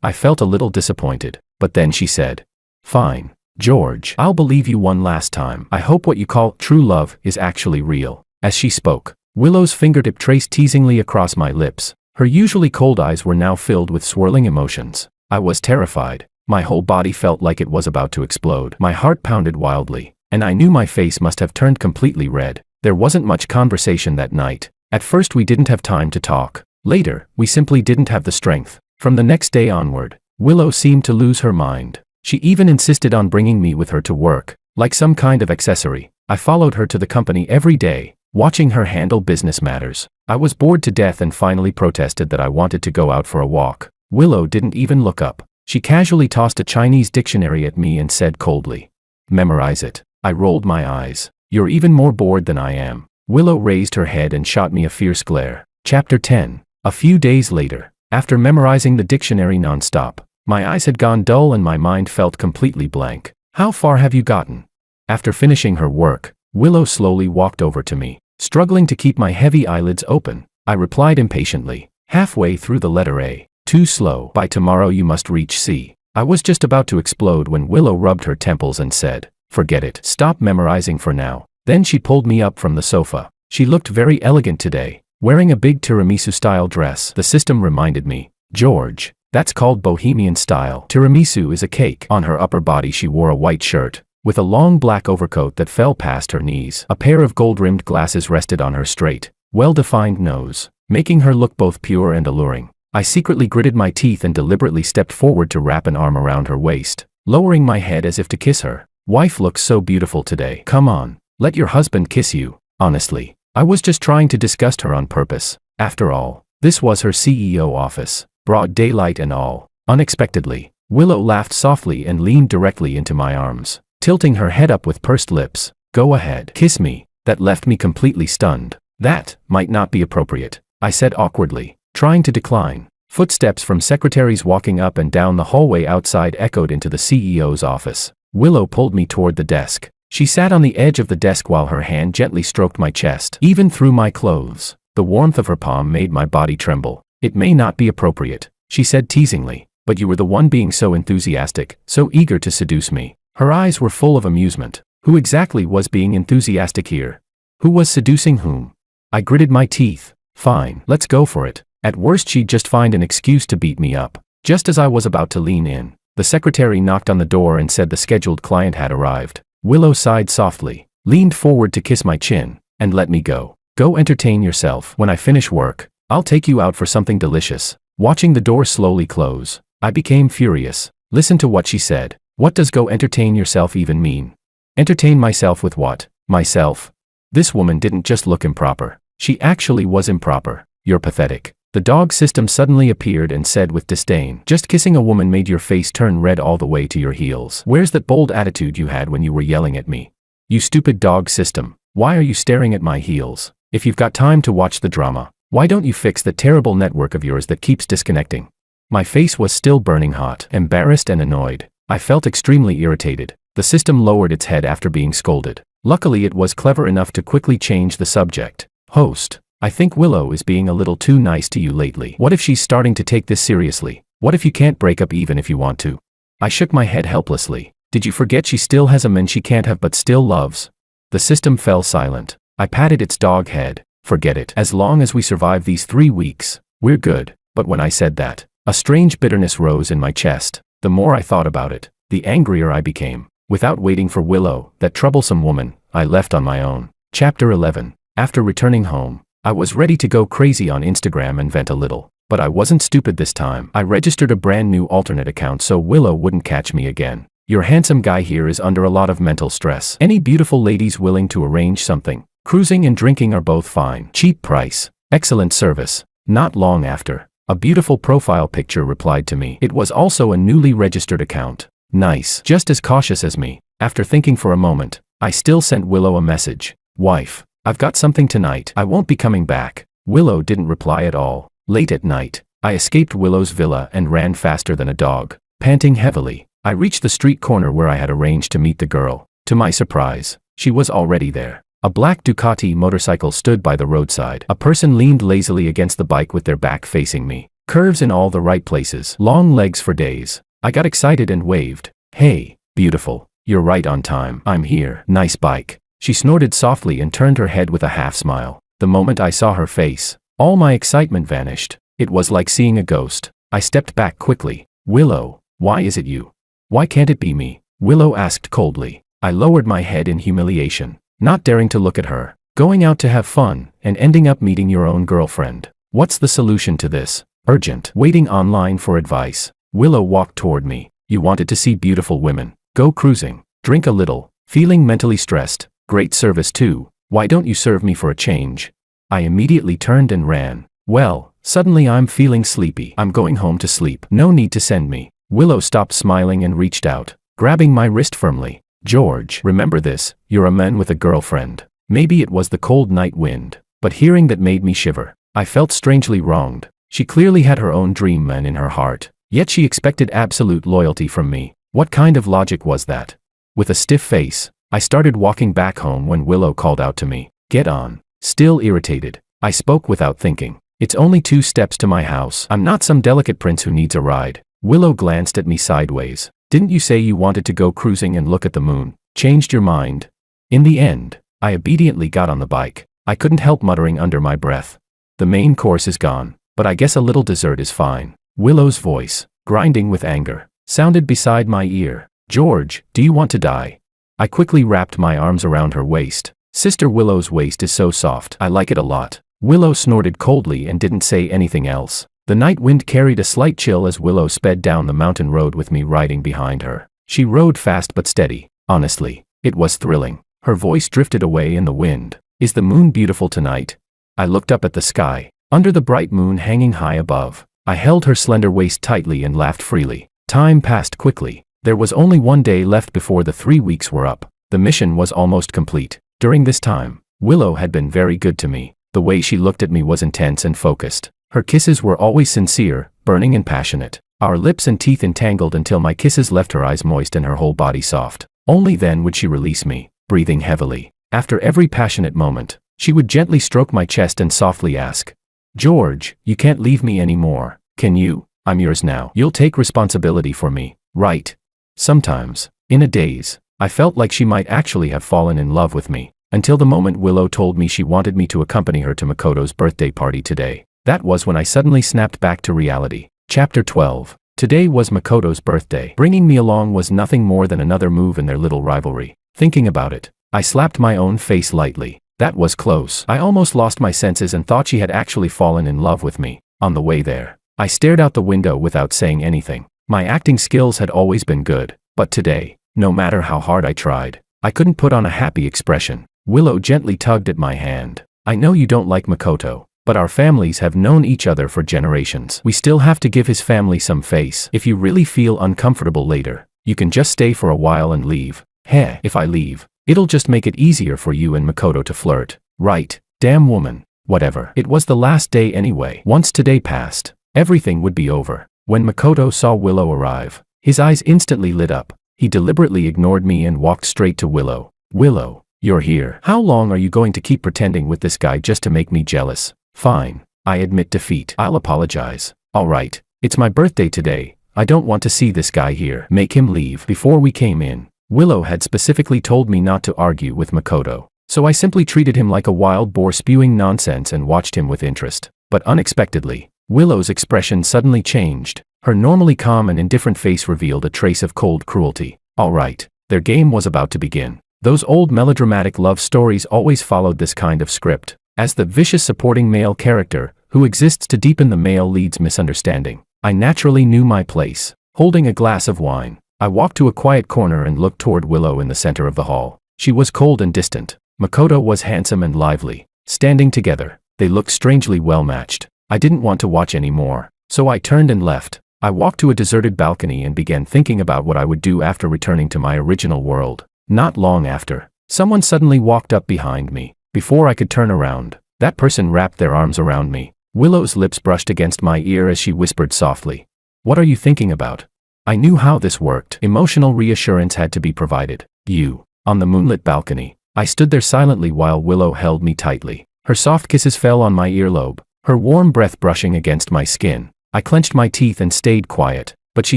I felt a little disappointed, but then she said, fine, George, I'll believe you one last time. I hope what you call true love is actually real. As she spoke, Willow's fingertip traced teasingly across my lips. Her usually cold eyes were now filled with swirling emotions. I was terrified. My whole body felt like it was about to explode. My heart pounded wildly, and I knew my face must have turned completely red. There wasn't much conversation that night. At first we didn't have time to talk. Later, we simply didn't have the strength. From the next day onward, Willow seemed to lose her mind. She even insisted on bringing me with her to work, like some kind of accessory. I followed her to the company every day, watching her handle business matters. I was bored to death and finally protested that I wanted to go out for a walk. Willow didn't even look up. She casually tossed a Chinese dictionary at me and said coldly, memorize it. I rolled my eyes. You're even more bored than I am. Willow raised her head and shot me a fierce glare. Chapter 10. A few days later, after memorizing the dictionary non-stop, my eyes had gone dull and my mind felt completely blank. How far have you gotten? After finishing her work, Willow slowly walked over to me. Struggling to keep my heavy eyelids open, I replied impatiently, halfway through the letter A. Too slow. By tomorrow you must reach C. I was just about to explode when Willow rubbed her temples and said, forget it. Stop memorizing for now. Then she pulled me up from the sofa. She looked very elegant today, wearing a big tiramisu-style dress. The system reminded me, George, that's called bohemian style. Tiramisu is a cake. On her upper body she wore a white shirt, with a long black overcoat that fell past her knees. A pair of gold-rimmed glasses rested on her straight, well-defined nose, making her look both pure and alluring. I secretly gritted my teeth and deliberately stepped forward to wrap an arm around her waist, lowering my head as if to kiss her. Wife looks so beautiful today. Come on, let your husband kiss you. Honestly, I was just trying to disgust her on purpose. After all, this was her CEO office, broad daylight and all. Unexpectedly, Willow laughed softly and leaned directly into my arms, tilting her head up with pursed lips. Go ahead, kiss me. That left me completely stunned. That might not be appropriate, I said awkwardly, trying to decline. Footsteps from secretaries walking up and down the hallway outside echoed into the CEO's office. Willow pulled me toward the desk. She sat on the edge of the desk while her hand gently stroked my chest. Even through my clothes, the warmth of her palm made my body tremble. It may not be appropriate, she said teasingly, but you were the one being so enthusiastic, so eager to seduce me. Her eyes were full of amusement. Who exactly was being enthusiastic here? Who was seducing whom? I gritted my teeth. Fine, let's go for it. At worst she'd just find an excuse to beat me up. Just as I was about to lean in, the secretary knocked on the door and said the scheduled client had arrived. Willow sighed softly, leaned forward to kiss my chin, and let me go. Go entertain yourself. When I finish work, I'll take you out for something delicious. Watching the door slowly close, I became furious. Listen to what she said. What does go entertain yourself even mean? Entertain myself with what? Myself? This woman didn't just look improper. She actually was improper. You're pathetic. The dog system suddenly appeared and said with disdain, just kissing a woman made your face turn red all the way to your heels. Where's that bold attitude you had when you were yelling at me? You stupid dog system. Why are you staring at my heels? If you've got time to watch the drama, why don't you fix the terrible network of yours that keeps disconnecting? My face was still burning hot. Embarrassed and annoyed, I felt extremely irritated. The system lowered its head after being scolded. Luckily it was clever enough to quickly change the subject. Host, I think Willow is being a little too nice to you lately. What if she's starting to take this seriously? What if you can't break up even if you want to? I shook my head helplessly. Did you forget she still has a man she can't have but still loves? The system fell silent. I patted its dog head. Forget it. As long as we survive these 3 weeks, we're good. But when I said that, a strange bitterness rose in my chest. The more I thought about it, the angrier I became. Without waiting for Willow, that troublesome woman, I left on my own. Chapter 11. After returning home, I was ready to go crazy on Instagram and vent a little. But I wasn't stupid this time. I registered a brand new alternate account so Willow wouldn't catch me again. Your handsome guy here is under a lot of mental stress. Any beautiful ladies willing to arrange something? Cruising and drinking are both fine. Cheap price. Excellent service. Not long after, a beautiful profile picture replied to me. It was also a newly registered account. Nice. Just as cautious as me. After thinking for a moment, I still sent Willow a message. Wife, I've got something tonight. I won't be coming back. Willow didn't reply at all. Late at night, I escaped Willow's villa and ran faster than a dog. Panting heavily, I reached the street corner where I had arranged to meet the girl. To my surprise, she was already there. A black Ducati motorcycle stood by the roadside. A person leaned lazily against the bike with their back facing me. Curves in all the right places. Long legs for days. I got excited and waved. Hey, beautiful. You're right on time. I'm here. Nice bike. She snorted softly and turned her head with a half smile. The moment I saw her face, all my excitement vanished. It was like seeing a ghost. I stepped back quickly. Willow, why is it you? Why can't it be me? Willow asked coldly. I lowered my head in humiliation, not daring to look at her. Going out to have fun, and ending up meeting your own girlfriend. What's the solution to this? Urgent. Waiting online for advice. Willow walked toward me. You wanted to see beautiful women. Go cruising. Drink a little. Feeling mentally stressed. Great service too. Why don't you serve me for a change? I immediately turned and ran. Well, suddenly I'm feeling sleepy. I'm going home to sleep. No need to send me. Willow stopped smiling and reached out, grabbing my wrist firmly. George, remember this, you're a man with a girlfriend. Maybe it was the cold night wind, but hearing that made me shiver. I felt strangely wronged. She clearly had her own dream man in her heart, yet she expected absolute loyalty from me. What kind of logic was that? With a stiff face, I started walking back home when Willow called out to me. Get on. Still irritated, I spoke without thinking. It's only 2 steps to my house. I'm not some delicate prince who needs a ride. Willow glanced at me sideways. Didn't you say you wanted to go cruising and look at the moon? Changed your mind? In the end, I obediently got on the bike. I couldn't help muttering under my breath. The main course is gone, but I guess a little dessert is fine. Willow's voice, grinding with anger, sounded beside my ear. George, do you want to die? I quickly wrapped my arms around her waist. Sister Willow's waist is so soft. I like it a lot. Willow snorted coldly and didn't say anything else. The night wind carried a slight chill as Willow sped down the mountain road with me riding behind her. She rode fast but steady. Honestly, it was thrilling. Her voice drifted away in the wind. Is the moon beautiful tonight? I looked up at the sky, under the bright moon hanging high above. I held her slender waist tightly and laughed freely. Time passed quickly. There was only 1 day left before the 3 weeks were up. The mission was almost complete. During this time, Willow had been very good to me. The way she looked at me was intense and focused. Her kisses were always sincere, burning and passionate. Our lips and teeth entangled until my kisses left her eyes moist and her whole body soft. Only then would she release me, breathing heavily. After every passionate moment, she would gently stroke my chest and softly ask, George, you can't leave me anymore, can you? I'm yours now. You'll take responsibility for me, right? Sometimes, in a daze, I felt like she might actually have fallen in love with me, until the moment Willow told me she wanted me to accompany her to Makoto's birthday party today. That was when I suddenly snapped back to reality. Chapter 12. Today was Makoto's birthday. Bringing me along was nothing more than another move in their little rivalry. Thinking about it, I slapped my own face lightly. That was close. I almost lost my senses and thought she had actually fallen in love with me. On the way there, I stared out the window without saying anything. My acting skills had always been good, but today, no matter how hard I tried, I couldn't put on a happy expression. Willow gently tugged at my hand. I know you don't like Makoto, but our families have known each other for generations. We still have to give his family some face. If you really feel uncomfortable later, you can just stay for a while and leave. Heh, if I leave, it'll just make it easier for you and Makoto to flirt. Right, damn woman. Whatever. It was the last day anyway. Once today passed, everything would be over. When Makoto saw Willow arrive, his eyes instantly lit up. He deliberately ignored me and walked straight to Willow. Willow, you're here. How long are you going to keep pretending with this guy just to make me jealous? Fine. I admit defeat. I'll apologize. Alright, it's my birthday today. I don't want to see this guy here. Make him leave. Before we came in, Willow had specifically told me not to argue with Makoto, so I simply treated him like a wild boar spewing nonsense and watched him with interest. But unexpectedly, Willow's expression suddenly changed. Her normally calm and indifferent face revealed a trace of cold cruelty. Alright, their game was about to begin. Those old melodramatic love stories always followed this kind of script. As the vicious supporting male character, who exists to deepen the male lead's misunderstanding, I naturally knew my place. Holding a glass of wine, I walked to a quiet corner and looked toward Willow in the center of the hall. She was cold and distant. Makoto was handsome and lively. Standing together, they looked strangely well matched. I didn't want to watch anymore, so I turned and left. I walked to a deserted balcony and began thinking about what I would do after returning to my original world. Not long after, Someone suddenly walked up behind me. Before I could turn around, that person wrapped their arms around me. Willow's lips brushed against my ear as she whispered softly, "What are you thinking about?" I knew how this worked. Emotional reassurance had to be provided. You. On the moonlit balcony, I stood there silently while Willow held me tightly. Her soft kisses fell on my earlobe, her warm breath brushing against my skin. I clenched my teeth and stayed quiet, but she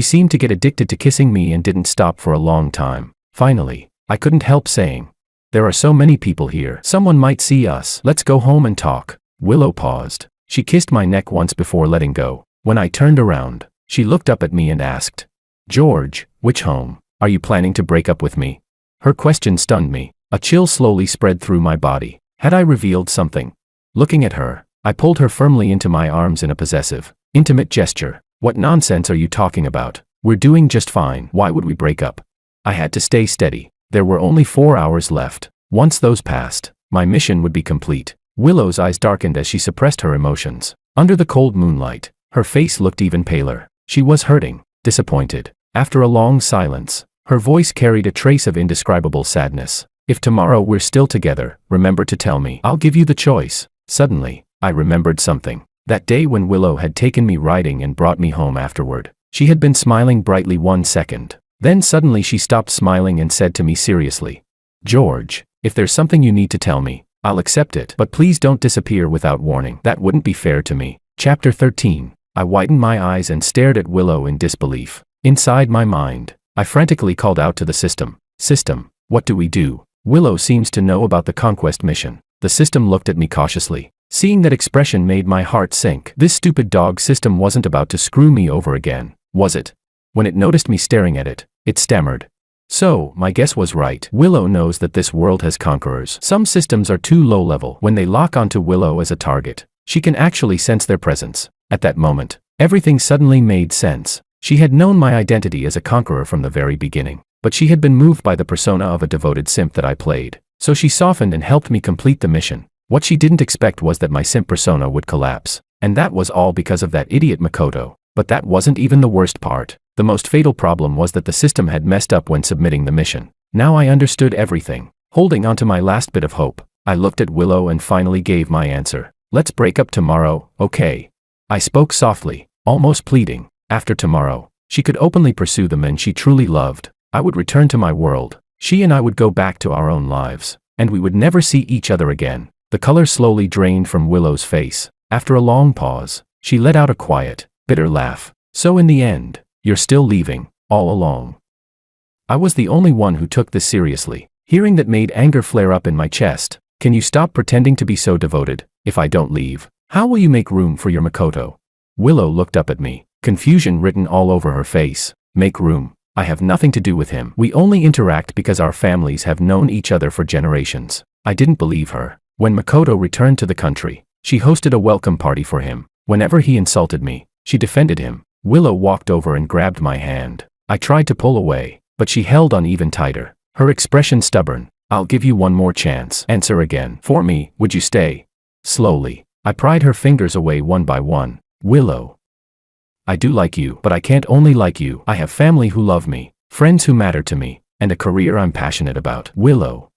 seemed to get addicted to kissing me and didn't stop for a long time. Finally, I couldn't help saying, "There are so many people here. Someone might see us. Let's go home and talk." Willow paused. She kissed my neck once before letting go. When I turned around, she looked up at me and asked, "George, which home? Are you planning to break up with me?" Her question stunned me. A chill slowly spread through my body. Had I revealed something? Looking at her, I pulled her firmly into my arms in a possessive, intimate gesture. "What nonsense are you talking about? We're doing just fine. Why would we break up?" I had to stay steady. There were only 4 hours left. Once those passed, my mission would be complete. Willow's eyes darkened as she suppressed her emotions. Under the cold moonlight, her face looked even paler. She was hurting, disappointed. After a long silence, her voice carried a trace of indescribable sadness. "If tomorrow we're still together, remember to tell me. I'll give you the choice." Suddenly, I remembered something. That day when Willow had taken me riding and brought me home afterward. She had been smiling brightly 1 second. Then suddenly she stopped smiling and said to me seriously, "George, if there's something you need to tell me, I'll accept it, but please don't disappear without warning. That wouldn't be fair to me." Chapter 13. I widened my eyes and stared at Willow in disbelief. Inside my mind, I frantically called out to the system. "System, what do we do? Willow seems to know about the conquest mission." The system looked at me cautiously. Seeing that expression made my heart sink. This stupid dog system wasn't about to screw me over again, was it? When it noticed me staring at it, it stammered. "So, my guess was right. Willow knows that this world has conquerors. Some systems are too low level. When they lock onto Willow as a target, she can actually sense their presence." At that moment, everything suddenly made sense. She had known my identity as a conqueror from the very beginning, but she had been moved by the persona of a devoted simp that I played. So she softened and helped me complete the mission. What she didn't expect was that my simp persona would collapse. And that was all because of that idiot Makoto. But that wasn't even the worst part. The most fatal problem was that the system had messed up when submitting the mission. Now I understood everything. Holding onto my last bit of hope, I looked at Willow and finally gave my answer. "Let's break up tomorrow, okay?" I spoke softly, almost pleading. After tomorrow, she could openly pursue the men she truly loved. I would return to my world. She and I would go back to our own lives. And we would never see each other again. The color slowly drained from Willow's face. After a long pause, she let out a quiet, bitter laugh. "So in the end, you're still leaving, all alone." I was the only one who took this seriously. Hearing that made anger flare up in my chest. "Can you stop pretending to be so devoted? If I don't leave, how will you make room for your Makoto?" Willow looked up at me, confusion written all over her face. "Make room? I have nothing to do with him. We only interact because our families have known each other for generations." I didn't believe her. When Makoto returned to the country, she hosted a welcome party for him. Whenever he insulted me, she defended him. Willow walked over and grabbed my hand. I tried to pull away, but she held on even tighter. Her expression stubborn. "I'll give you one more chance. Answer again. For me, would you stay?" Slowly, I pried her fingers away one by one. "Willow, I do like you, but I can't only like you. I have family who love me, friends who matter to me, and a career I'm passionate about. Willow,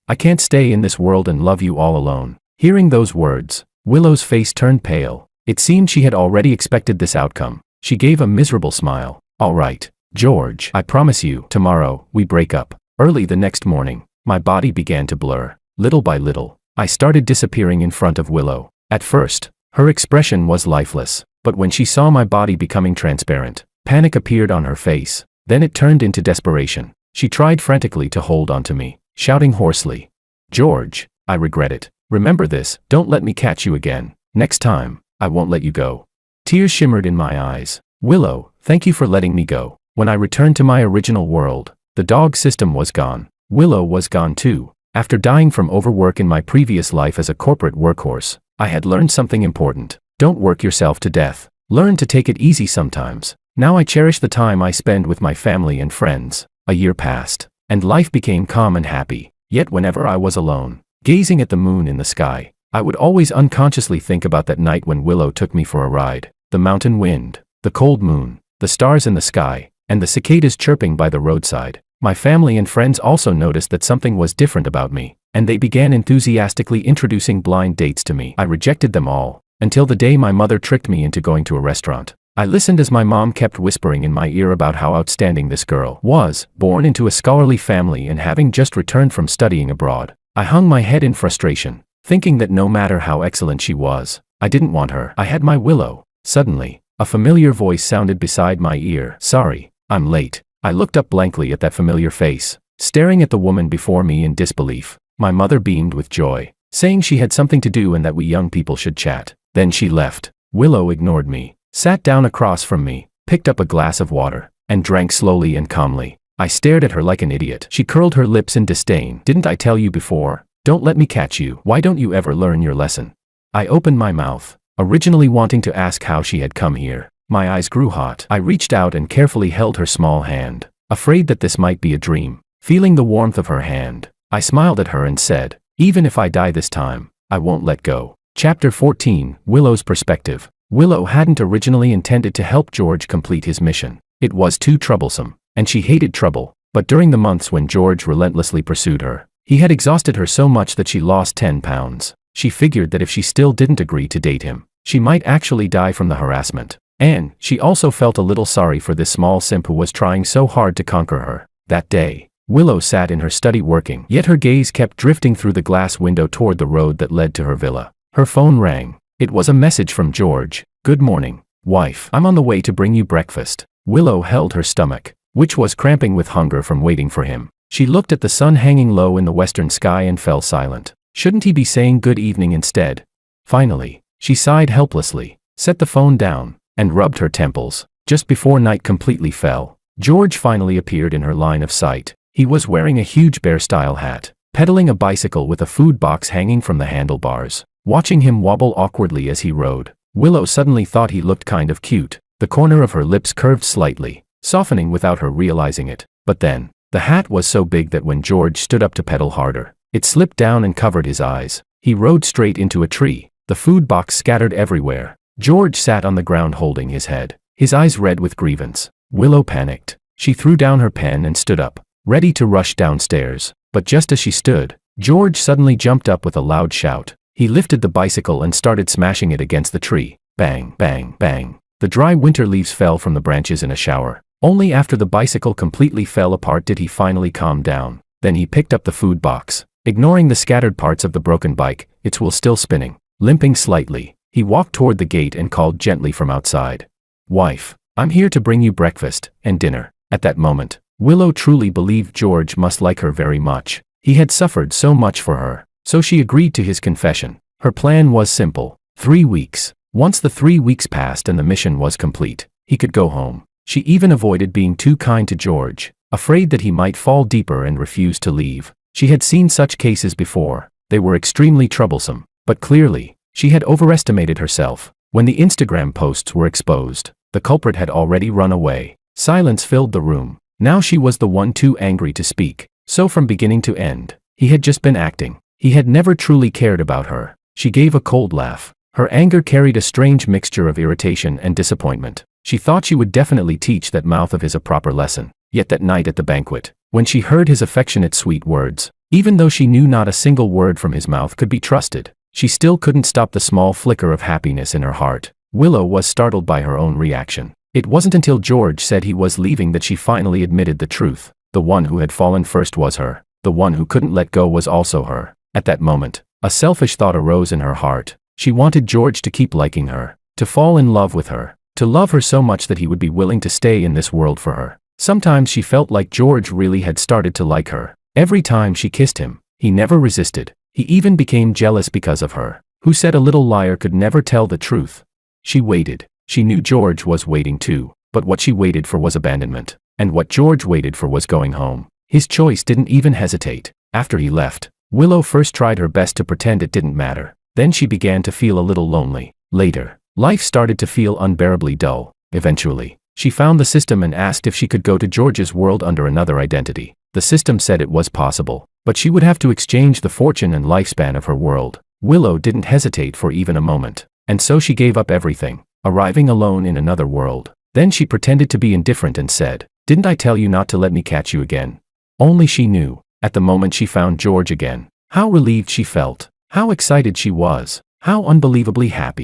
I can't stay in this world and love you all alone." Hearing those words, Willow's face turned pale. It seemed she had already expected this outcome. She gave a miserable smile. "All right, George, I promise you, tomorrow, we break up." Early the next morning, my body began to blur. Little by little, I started disappearing in front of Willow. At first, her expression was lifeless, but when she saw my body becoming transparent, panic appeared on her face. Then it turned into desperation. She tried frantically to hold onto me, shouting hoarsely, "George, I regret it. Remember this, don't let me catch you again. Next time, I won't let you go." Tears shimmered in my eyes. "Willow, thank you for letting me go." When I returned to my original world, the dog system was gone. Willow was gone too. After dying from overwork in my previous life as a corporate workhorse, I had learned something important. Don't work yourself to death. Learn to take it easy sometimes. Now I cherish the time I spend with my family and friends. A year passed, and life became calm and happy. Yet whenever I was alone, gazing at the moon in the sky, I would always unconsciously think about that night when Willow took me for a ride. The mountain wind, the cold moon, the stars in the sky, and the cicadas chirping by the roadside. My family and friends also noticed that something was different about me, and they began enthusiastically introducing blind dates to me. I rejected them all, until the day my mother tricked me into going to a restaurant. I listened as my mom kept whispering in my ear about how outstanding this girl was, born into a scholarly family and having just returned from studying abroad. I hung my head in frustration, thinking that no matter how excellent she was, I didn't want her. I had my Willow. Suddenly, a familiar voice sounded beside my ear. "Sorry, I'm late." I looked up blankly at that familiar face, staring at the woman before me in disbelief. My mother beamed with joy, saying she had something to do and that we young people should chat. Then she left. Willow ignored me, sat down across from me, picked up a glass of water, and drank slowly and calmly. I stared at her like an idiot. She curled her lips in disdain. "Didn't I tell you before? Don't let me catch you. Why don't you ever learn your lesson?" I opened my mouth, originally wanting to ask how she had come here. My eyes grew hot. I reached out and carefully held her small hand, afraid that this might be a dream. Feeling the warmth of her hand, I smiled at her and said, "Even if I die this time, I won't let go." Chapter 14, Willow's Perspective. Willow hadn't originally intended to help George complete his mission. It was too troublesome, and she hated trouble. But during the months when George relentlessly pursued her, he had exhausted her so much that she lost 10 pounds. She figured that if she still didn't agree to date him, she might actually die from the harassment. And she also felt a little sorry for this small simp who was trying so hard to conquer her. That day, Willow sat in her study working, yet her gaze kept drifting through the glass window toward the road that led to her villa. Her phone rang. It was a message from George. "Good morning, wife. I'm on the way to bring you breakfast." Willow held her stomach, which was cramping with hunger from waiting for him. She looked at the sun hanging low in the western sky and fell silent. Shouldn't he be saying good evening instead? Finally, she sighed helplessly, set the phone down, and rubbed her temples. Just before night completely fell, George finally appeared in her line of sight. He was wearing a huge bear-style hat, pedaling a bicycle with a food box hanging from the handlebars. Watching him wobble awkwardly as he rode, Willow suddenly thought he looked kind of cute. The corner of her lips curved slightly, softening without her realizing it. But then, the hat was so big that when George stood up to pedal harder, it slipped down and covered his eyes. He rode straight into a tree, the food box scattered everywhere. George sat on the ground holding his head, his eyes red with grievance. Willow panicked. She threw down her pen and stood up, ready to rush downstairs. But just as she stood, George suddenly jumped up with a loud shout. He lifted the bicycle and started smashing it against the tree. Bang, bang, bang. The dry winter leaves fell from the branches in a shower. Only after the bicycle completely fell apart did he finally calm down. Then he picked up the food box, ignoring the scattered parts of the broken bike, its wheel still spinning. Limping slightly, he walked toward the gate and called gently from outside. "Wife, I'm here to bring you breakfast and dinner." At that moment, Willow truly believed George must like her very much. He had suffered so much for her, so she agreed to his confession. Her plan was simple. 3 weeks. Once the 3 weeks passed and the mission was complete, he could go home. She even avoided being too kind to George, afraid that he might fall deeper and refuse to leave. She had seen such cases before. They were extremely troublesome. But clearly, she had overestimated herself. When the Instagram posts were exposed, the culprit had already run away. Silence filled the room. Now she was the one too angry to speak. So from beginning to end, he had just been acting. He had never truly cared about her. She gave a cold laugh. Her anger carried a strange mixture of irritation and disappointment. She thought she would definitely teach that mouth of his a proper lesson. Yet that night at the banquet, when she heard his affectionate sweet words, even though she knew not a single word from his mouth could be trusted, she still couldn't stop the small flicker of happiness in her heart. Willow was startled by her own reaction. It wasn't until George said he was leaving that she finally admitted the truth. The one who had fallen first was her. The one who couldn't let go was also her. At that moment, a selfish thought arose in her heart. She wanted George to keep liking her, to fall in love with her, to love her so much that he would be willing to stay in this world for her. Sometimes she felt like George really had started to like her. Every time she kissed him, he never resisted. He even became jealous because of her. Who said a little liar could never tell the truth? She waited. She knew George was waiting too, but what she waited for was abandonment. And what George waited for was going home. His choice didn't even hesitate. After he left, Willow first tried her best to pretend it didn't matter. Then she began to feel a little lonely. Later, life started to feel unbearably dull. Eventually, she found the system and asked if she could go to George's world under another identity. The system said it was possible, but she would have to exchange the fortune and lifespan of her world. Willow didn't hesitate for even a moment, and so she gave up everything, arriving alone in another world. Then she pretended to be indifferent and said, "Didn't I tell you not to let me catch you again?" Only she knew, at the moment she found George again, how relieved she felt, how excited she was, how unbelievably happy.